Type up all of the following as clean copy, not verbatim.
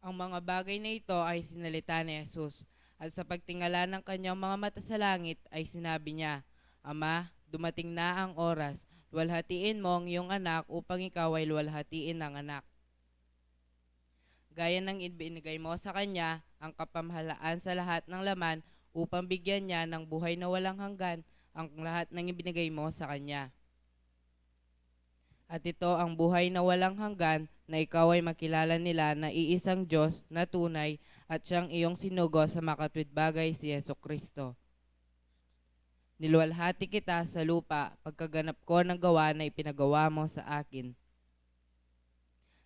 Ang mga bagay na ito ay sinalita ni Jesus, at sa pagtingala ng kanyang mga mata sa langit ay sinabi niya, Ama, dumating na ang oras, luwalhatiin mo ang iyong anak upang ikaw ay luwalhatiin ng anak. Gaya ng ibinigay mo sa kanya ang kapamahalaan sa lahat ng laman upang bigyan niya ng buhay na walang hanggan ang lahat ng ibinigay mo sa kanya. At ito ang buhay na walang hanggan, na ikaw ay makilala nila na iisang Diyos na tunay at siyang iyong sinugo sa makatwid bagay si Yesu Kristo. Niluwalhati kita sa lupa pagkaganap ko ng gawa na ipinagawa mo sa akin.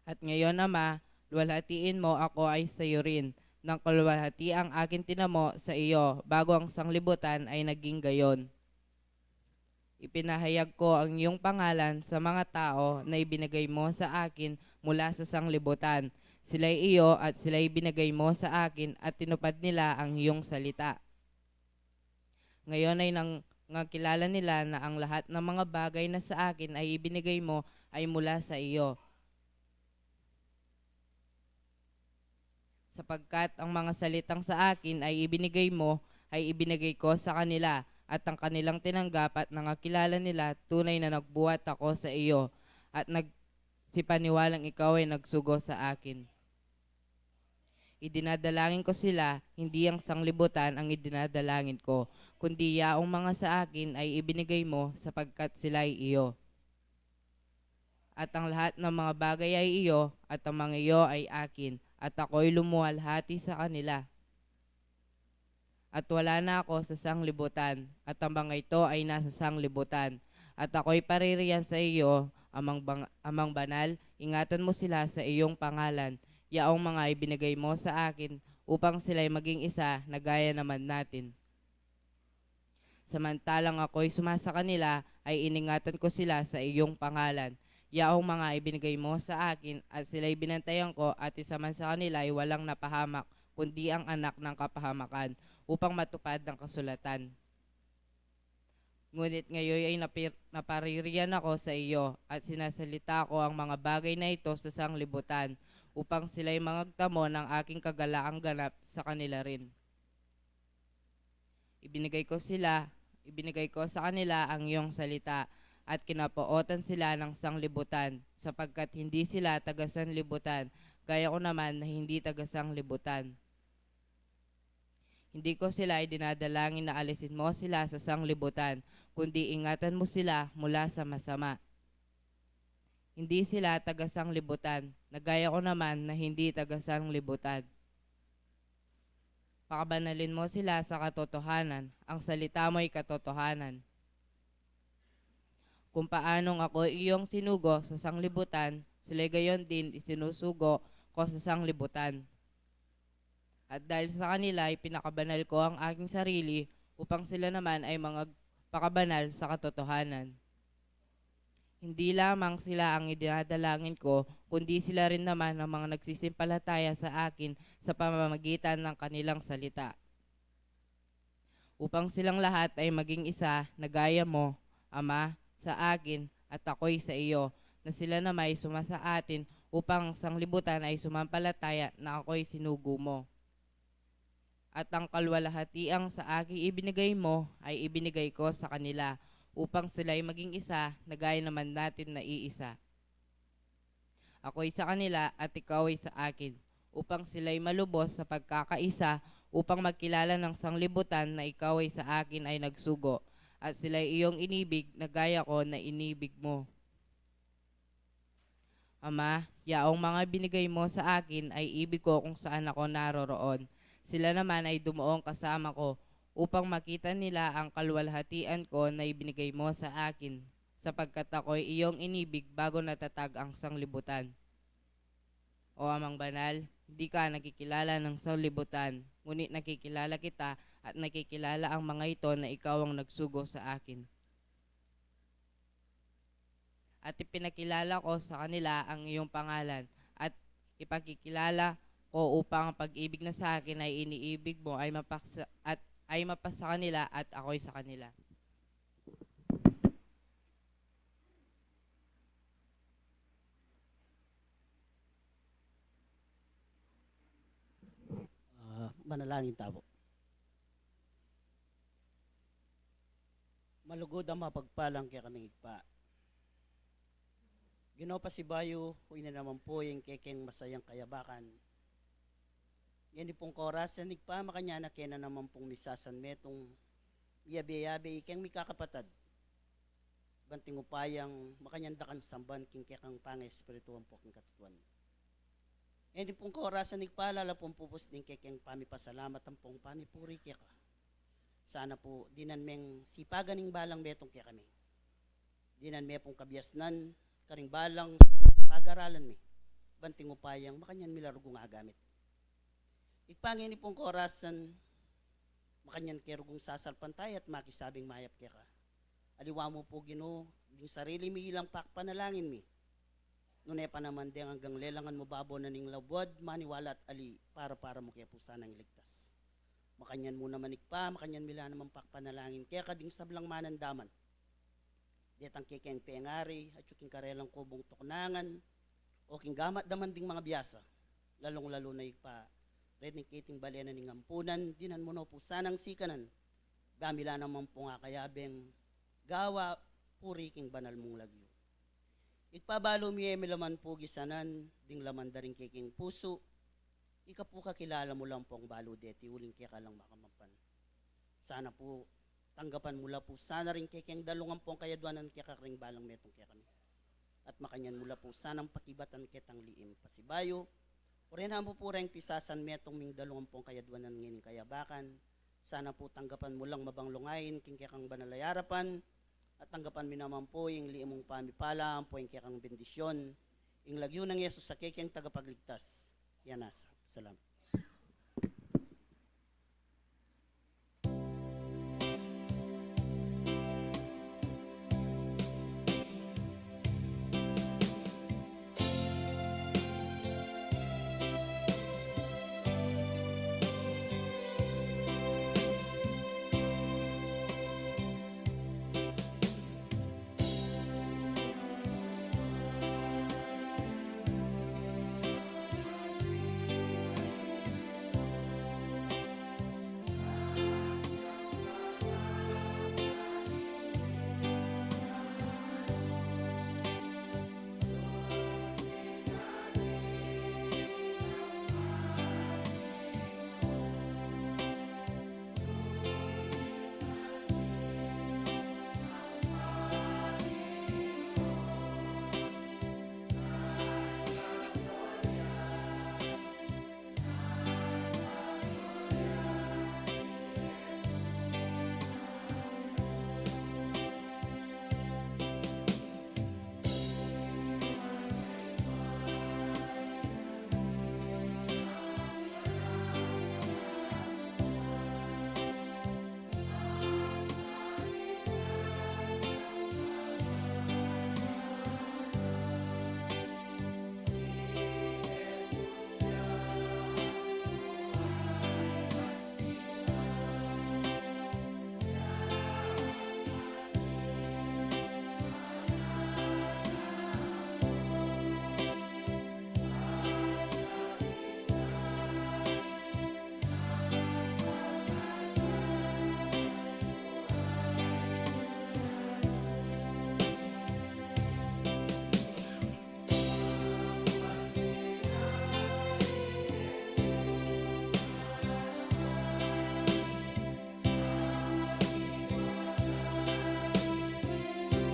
At ngayon, Ama, luwalhatiin mo ako ay sa iyo rin, nang kaluwalhati ang akin tinamo sa iyo bago ang sanglibutan ay naging gayon. Ipinahayag ko ang iyong pangalan sa mga tao na ibinigay mo sa akin mula sa sanglibutan. Sila'y iyo at sila'y binigay mo sa akin at tinupad nila ang iyong salita. Ngayon ay kilala nila na ang lahat ng mga bagay na sa akin ay ibinigay mo ay mula sa iyo. Sapagkat ang mga salitang sa akin ay ibinigay mo, ay ibinigay ko sa kanila, at ang kanilang tinanggap at nangakilala nila tunay na nagbuhat ako sa iyo, at nagsipaniwalang ikaw ay nagsugo sa akin. Idinadalangin ko sila, hindi ang sanglibutan ang idinadalangin ko, kundi yaong mga sa akin ay ibinigay mo sapagkat sila ay iyo. At ang lahat ng mga bagay ay iyo, at ang mga iyo ay akin, at ako'y lumuwalhati sa kanila. At wala na ako sa sanglibutan, at ang mga ito ay nasa sanglibutan. At ako'y paririyan sa iyo, amang banal, ingatan mo sila sa iyong pangalan, yaong mga ibinigay mo sa akin, upang sila'y maging isa na gaya naman natin. Samantalang ako'y sumasa kanila, ay iningatan ko sila sa iyong pangalan, yaong mga ibinigay mo sa akin, at sila'y binantayan ko, at isa man sa kanila ay walang napahamak, kundi ang anak ng kapahamakan, upang matupad ng kasulatan. Ngunit ngayon ay napaririyan ako sa iyo, at sinasalita ko ang mga bagay na ito sa sanglibutan, upang sila'y mangagtamo ng aking kagalaang ganap sa kanila rin. Ibinigay ko sa kanila ang iyong salita, at kinapootan sila ng sanglibutan, sapagkat hindi sila taga-sanlibutan, gaya ko naman na hindi taga-sanglibutan. Hindi ko sila idinadalangin na alisin mo sila sa sanglibutan, kundi ingatan mo sila mula sa masama. Hindi sila taga-sanglibutan, na gaya ko naman na hindi taga-sanglibutan. Pakabanalin mo sila sa katotohanan, ang salita mo ay katotohanan. Kung paanong ako iyong sinugo sa sanglibutan, sila gayon din isinusugo ko sa sanglibutan. At dahil sa kanila ay pinakabanal ko ang aking sarili, upang sila naman ay mga pakabanal sa katotohanan. Hindi lamang sila ang idinadalangin ko, kundi sila rin naman ang mga nagsisimpalataya sa akin sa pamamagitan ng kanilang salita. Upang silang lahat ay maging isa na gaya mo, Ama, sa akin at ako'y sa iyo, na sila naman ay sumasa atin upang sanglibutan ay sumampalataya na ako'y sinugo mo. At ang kalwalhatiang sa aking ibinigay mo ay ibinigay ko sa kanila, upang sila'y maging isa na gaya naman natin na iisa. Ako'y sa kanila at ikaw ay sa akin, upang sila'y malubos sa pagkakaisa, upang magkilala ng sanglibutan na ikaw ay sa akin ay nagsugo, at sila'y iyong inibig na gaya ko na inibig mo. Ama, yaong mga binigay mo sa akin ay ibig ko kung saan ako naroroon. Sila naman ay dumuong kasama ko, upang makita nila ang kalwalhatian ko na ibinigay mo sa akin, sapagkat ako'y iyong inibig bago natatag ang sanglibutan. O Amang Banal, hindi ka nakikilala ng sanglibutan, ngunit nakikilala kita, at nakikilala ang mga ito na ikaw ang nagsugo sa akin. At ipinakilala ko sa kanila ang iyong pangalan, at ipakikilala ko upang ang pag-ibig na sa akin ay iniibig mo ay mapasa kanila at ako'y sa kanila. Manalangin tabo. Malugod ang mapagpalang kaya kami igpa. Ginoo pa si Bayo, huy na naman po yung kekeng masayang kayabakan. Yan pong koras, yan igpa makanya na kaya na naman pong misasan metong yabe-yabe ikeng mikakapatad. Banting upayang makanyandakan samban king kekang pangay espirituan po king katutuan. Yan pong koras, yan igpa lala pong pupus din kekeng pamipasalamat ang pong pamipuri kaya ka. Sana po dinan meng sipaganing balang betong kaya kami. Dinan me pong kabiasnan, karing balang pag-aralan mi. Banting upayang makanyan milarugong agamit. Igpangin ni pong korasan, makanyan kerugong sasalpantay at makisabing mayap kaya ka. Aliwa mo po Ginoo, ding sarili mi ilang pakpanalangin mi. Ngunay pa naman din hanggang lelangan mo babo na ning labwad, maniwala at ali para mo kaya po sanang iligtas. Makanyan mo naman ikpa, makanyan mila naman pakpanalangin, kaya kading sablang manandaman. Detang kikeng pengari, at yung karelang kubong tuknangan, o king gamat daman ding mga biyasa, lalong-lalo na ikpa, red ni kiting balena ning ampunan, dinan mo no po sanang sikanan, gamila naman po nga kayabeng, gawa, puri king banal mong lagyo. Ikpabalo mi laman po gisanan, ding laman daring kiking puso, ika po kakilala mo lang po ang balo deti, uling kaya ka lang makamampan. Sana po, tanggapan mula po, sana rin kekeng dalungan po ang kayadwanan kaya kakring balang metong kaya kami. At makanyan mula po, sanang pakibatan kitang liim pasibayo, o rin po rin pisasan metong ming dalungan po ang kayadwanan ngayon kayabakan. Sana po tanggapan mo lang mabanglungayin, king kaya kang banalayarapan, at tanggapan mi naman po yung liimong pamipala, po yung kaya kang bendisyon, yung lagyo ng Yesus sa kekeng tagapagligtas. Yan nasa. Salam.